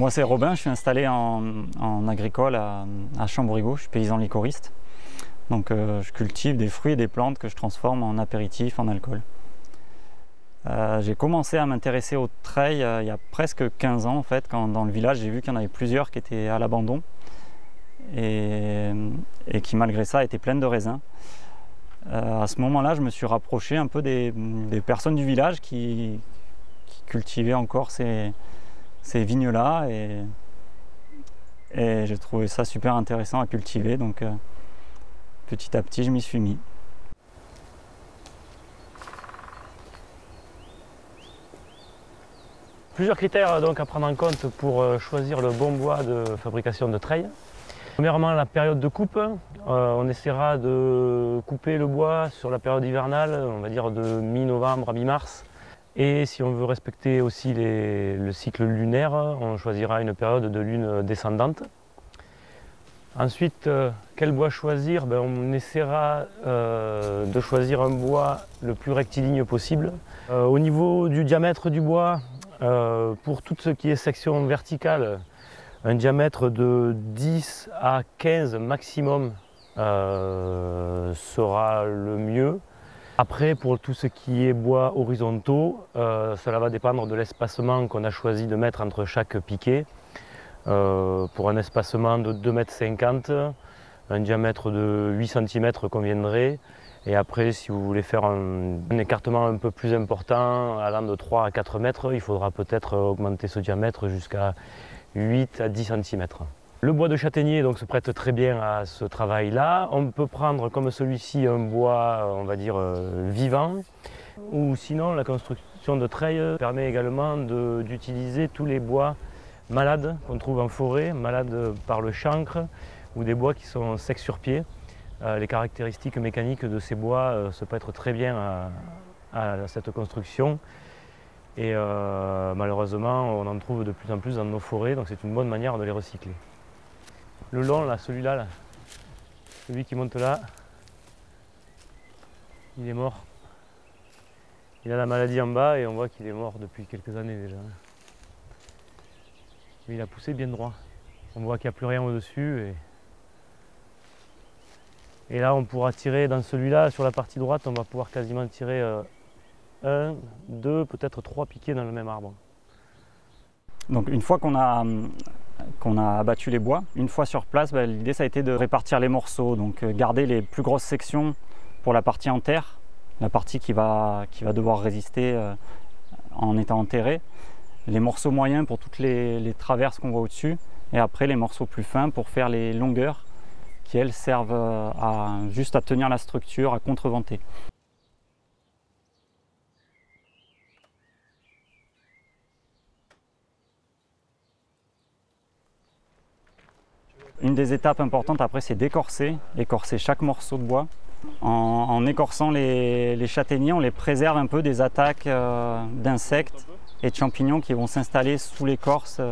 Moi c'est Robin, je suis installé en agricole à Chambourrigaud, je suis paysan liquoriste. Donc je cultive des fruits et des plantes que je transforme en apéritif, en alcool. J'ai commencé à m'intéresser au trail il y a presque 15 ans en fait, quand dans le village j'ai vu qu'il y en avait plusieurs qui étaient à l'abandon et qui malgré ça étaient pleines de raisins. À ce moment-là, je me suis rapproché un peu des personnes du village qui cultivaient encore ces vignes-là et j'ai trouvé ça super intéressant à cultiver, donc petit à petit je m'y suis mis. Plusieurs critères donc à prendre en compte pour choisir le bon bois de fabrication de treilles. Premièrement, la période de coupe. On essaiera de couper le bois sur la période hivernale, on va dire de mi-novembre à mi-mars. Et si on veut respecter aussi le cycle lunaire, on choisira une période de lune descendante. Ensuite, quel bois choisir? On essaiera de choisir un bois le plus rectiligne possible. Au niveau du diamètre du bois, pour tout ce qui est section verticale, un diamètre de 10 à 15 maximum sera le mieux. Après, pour tout ce qui est bois horizontaux, cela va dépendre de l'espacement qu'on a choisi de mettre entre chaque piquet. Pour un espacement de 2,50 m, un diamètre de 8 cm conviendrait. Et après, si vous voulez faire un écartement un peu plus important, allant de 3 à 4 mètres, il faudra peut-être augmenter ce diamètre jusqu'à 8 à 10 cm. Le bois de châtaignier donc, se prête très bien à ce travail-là. On peut prendre comme celui-ci un bois, on va dire, vivant. Ou sinon, la construction de treilles permet également d'utiliser tous les bois malades qu'on trouve en forêt, malades par le chancre, ou des bois qui sont secs sur pied. Les caractéristiques mécaniques de ces bois se prêtent très bien à cette construction. Et malheureusement, on en trouve de plus en plus dans nos forêts, donc c'est une bonne manière de les recycler. Le long, là, celui-là, là, celui qui monte là, il est mort. Il a la maladie en bas et on voit qu'il est mort depuis quelques années déjà. Mais il a poussé bien droit. On voit qu'il n'y a plus rien au-dessus. Et là, on pourra tirer dans celui-là, sur la partie droite, on va pouvoir quasiment tirer 1, 2, peut-être 3 piquets dans le même arbre. Donc une fois qu'on a abattu les bois, une fois sur place, l'idée ça a été de répartir les morceaux, donc garder les plus grosses sections pour la partie en terre, la partie qui va devoir résister en étant enterrée, les morceaux moyens pour toutes les traverses qu'on voit au-dessus, et après les morceaux plus fins pour faire les longueurs qui elles servent juste à tenir la structure, à contreventer. Une des étapes importantes après, c'est d'écorcer, écorcer chaque morceau de bois. En écorçant les châtaigniers, on les préserve un peu des attaques d'insectes et de champignons qui vont s'installer sous l'écorce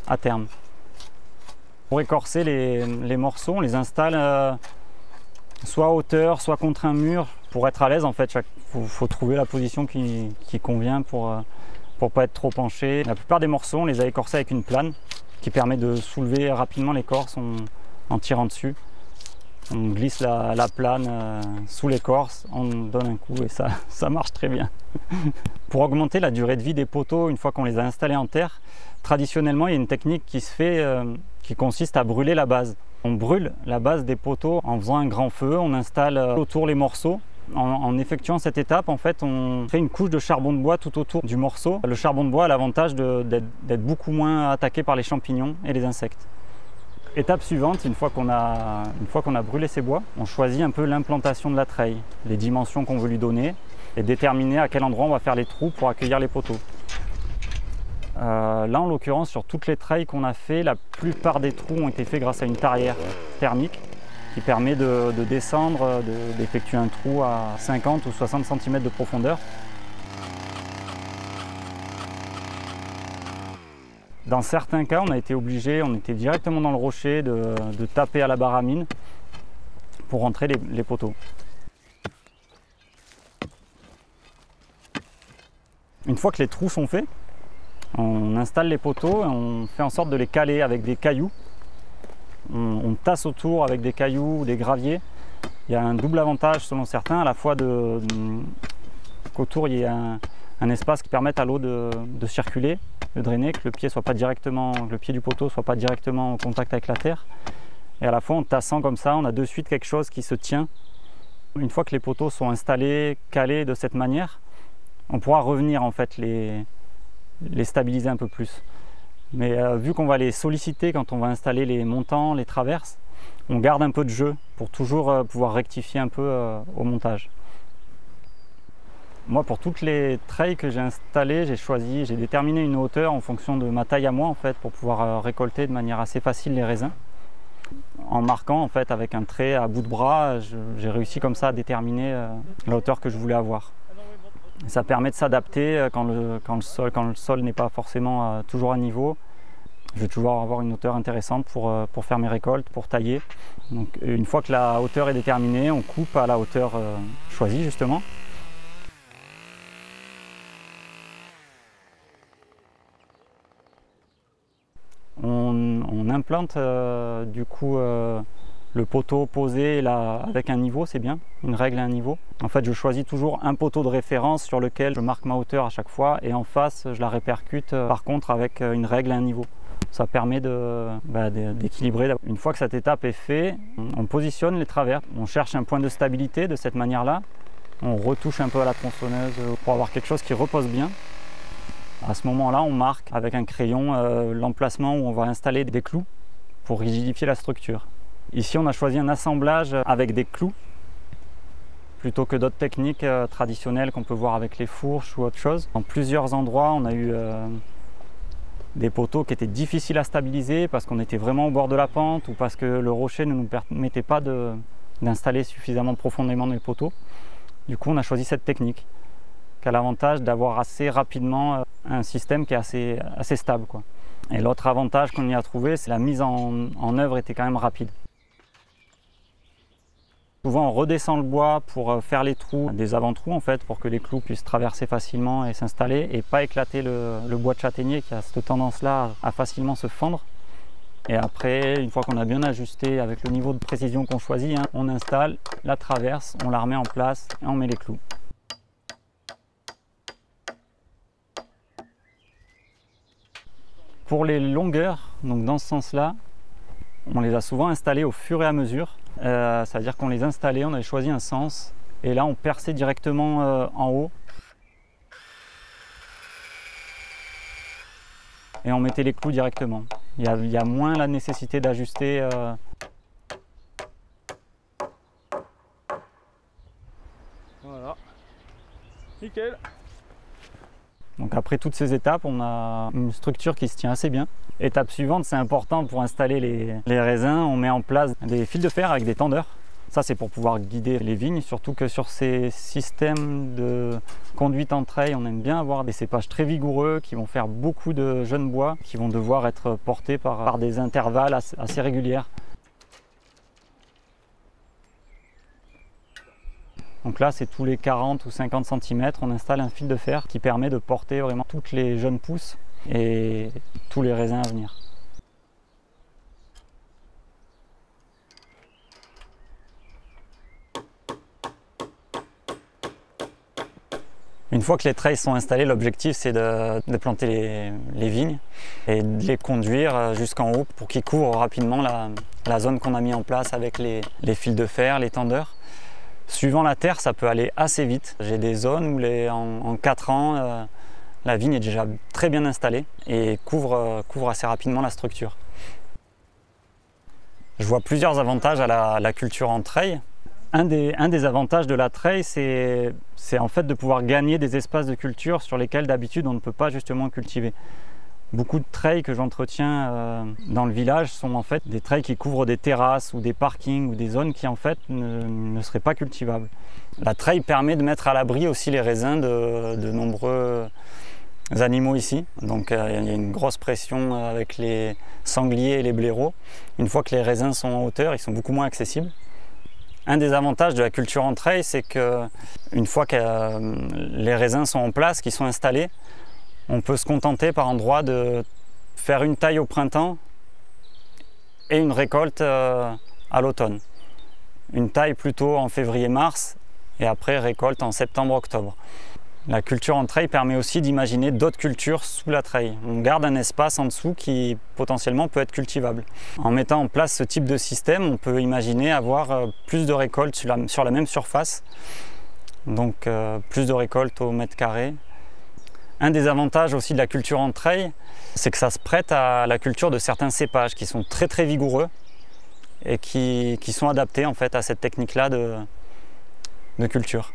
à terme. Pour écorcer les morceaux, on les installe soit à hauteur, soit contre un mur. Pour être à l'aise, en fait, faut trouver la position qui convient pour pas être trop penché. La plupart des morceaux, on les a écorcés avec une plane qui permet de soulever rapidement l'écorce en tirant dessus. On glisse la plane sous l'écorce, on donne un coup et ça marche très bien. Pour augmenter la durée de vie des poteaux, une fois qu'on les a installés en terre, traditionnellement il y a une technique qui se fait qui consiste à brûler la base. On brûle la base des poteaux en faisant un grand feu, on installe autour les morceaux. En effectuant cette étape, en fait, on fait une couche de charbon de bois tout autour du morceau. Le charbon de bois a l'avantage d'être beaucoup moins attaqué par les champignons et les insectes. Étape suivante, une fois qu'on a brûlé ces bois, on choisit un peu l'implantation de la treille, les dimensions qu'on veut lui donner et déterminer à quel endroit on va faire les trous pour accueillir les poteaux. Là, en l'occurrence, sur toutes les treilles qu'on a fait, la plupart des trous ont été faits grâce à une tarière thermique qui permet de descendre, d'effectuer un trou à 50 ou 60 cm de profondeur. Dans certains cas, on a été obligé, on était directement dans le rocher, de taper à la barre à mine pour rentrer les poteaux. Une fois que les trous sont faits, On installe les poteaux et on fait en sorte de les caler avec des cailloux. On tasse autour avec des cailloux ou des graviers. Il y a un double avantage selon certains, à la fois qu'autour il y ait un espace qui permette à l'eau de circuler, de drainer, que le pied du poteau ne soit pas directement en contact avec la terre. Et à la fois en tassant comme ça, on a de suite quelque chose qui se tient. Une fois que les poteaux sont installés, calés de cette manière, on pourra revenir en fait les stabiliser un peu plus. Mais vu qu'on va les solliciter quand on va installer les montants, les traverses, on garde un peu de jeu pour toujours pouvoir rectifier un peu au montage. Moi, pour toutes les treilles que j'ai installées, j'ai déterminé une hauteur en fonction de ma taille à moi en fait, pour pouvoir récolter de manière assez facile les raisins. En marquant en fait avec un trait à bout de bras, j'ai réussi comme ça à déterminer la hauteur que je voulais avoir. Ça permet de s'adapter quand le sol n'est pas forcément toujours à niveau. Je vais toujours avoir une hauteur intéressante pour faire mes récoltes, pour tailler. Donc, une fois que la hauteur est déterminée, on coupe à la hauteur choisie justement. On implante du coup le poteau posé avec un niveau, c'est bien, une règle à un niveau. En fait, je choisis toujours un poteau de référence sur lequel je marque ma hauteur à chaque fois et en face, je la répercute par contre avec une règle à un niveau. Ça permet d'équilibrer. Une fois que cette étape est faite, on positionne les travers, on cherche un point de stabilité de cette manière-là. On retouche un peu à la tronçonneuse pour avoir quelque chose qui repose bien. À ce moment-là, on marque avec un crayon l'emplacement où on va installer des clous pour rigidifier la structure. Ici, on a choisi un assemblage avec des clous plutôt que d'autres techniques traditionnelles qu'on peut voir avec les fourches ou autre chose. En plusieurs endroits, on a eu des poteaux qui étaient difficiles à stabiliser parce qu'on était vraiment au bord de la pente ou parce que le rocher ne nous permettait pas d'installer suffisamment profondément dans les poteaux. Du coup, on a choisi cette technique qui a l'avantage d'avoir assez rapidement un système qui est assez stable, quoi. Et l'autre avantage qu'on y a trouvé, c'est la mise en œuvre était quand même rapide. Souvent, on redescend le bois pour faire les trous, des avant-trous en fait, pour que les clous puissent traverser facilement et s'installer et pas éclater le bois de châtaignier qui a cette tendance-là à facilement se fendre. Et après, une fois qu'on a bien ajusté avec le niveau de précision qu'on choisit, on installe la traverse, on la remet en place et on met les clous. Pour les longueurs, donc dans ce sens-là, on les a souvent installées au fur et à mesure. C'est-à-dire qu'on les installait, on avait choisi un sens et là on perçait directement en haut et on mettait les clous directement. Il y a moins la nécessité d'ajuster. Voilà, nickel. Donc après toutes ces étapes, on a une structure qui se tient assez bien. Étape suivante, c'est important pour installer les raisins, on met en place des fils de fer avec des tendeurs. Ça c'est pour pouvoir guider les vignes, surtout que sur ces systèmes de conduite en treille, on aime bien avoir des cépages très vigoureux qui vont faire beaucoup de jeunes bois, qui vont devoir être portés par des intervalles assez réguliers. Donc là, c'est tous les 40 ou 50 cm, on installe un fil de fer qui permet de porter vraiment toutes les jeunes pousses et tous les raisins à venir. Une fois que les treilles sont installées, l'objectif c'est de planter les vignes et de les conduire jusqu'en haut pour qu'ils couvrent rapidement la zone qu'on a mis en place avec les fils de fer, les tendeurs. Suivant la terre, ça peut aller assez vite. J'ai des zones où en 4 ans, la vigne est déjà très bien installée et couvre assez rapidement la structure. Je vois plusieurs avantages à la culture en treille. Un des avantages de la treille, c'est en fait de pouvoir gagner des espaces de culture sur lesquels d'habitude on ne peut pas justement cultiver. Beaucoup de treilles que j'entretiens dans le village sont en fait des treilles qui couvrent des terrasses ou des parkings ou des zones qui en fait ne seraient pas cultivables. La treille permet de mettre à l'abri aussi les raisins de nombreux animaux ici. Donc il y a une grosse pression avec les sangliers et les blaireaux. Une fois que les raisins sont en hauteur, ils sont beaucoup moins accessibles. Un des avantages de la culture en treille, c'est qu'une fois que les raisins sont en place, qu'ils sont installés, On peut se contenter par endroit de faire une taille au printemps et une récolte à l'automne. Une taille plutôt en février-mars et après récolte en septembre-octobre. La culture en treille permet aussi d'imaginer d'autres cultures sous la treille. On garde un espace en dessous qui potentiellement peut être cultivable. En mettant en place ce type de système, on peut imaginer avoir plus de récoltes sur la même surface, donc plus de récoltes au mètre carré. Un des avantages aussi de la culture en treille, c'est que ça se prête à la culture de certains cépages qui sont très très vigoureux et qui sont adaptés en fait à cette technique-là de culture.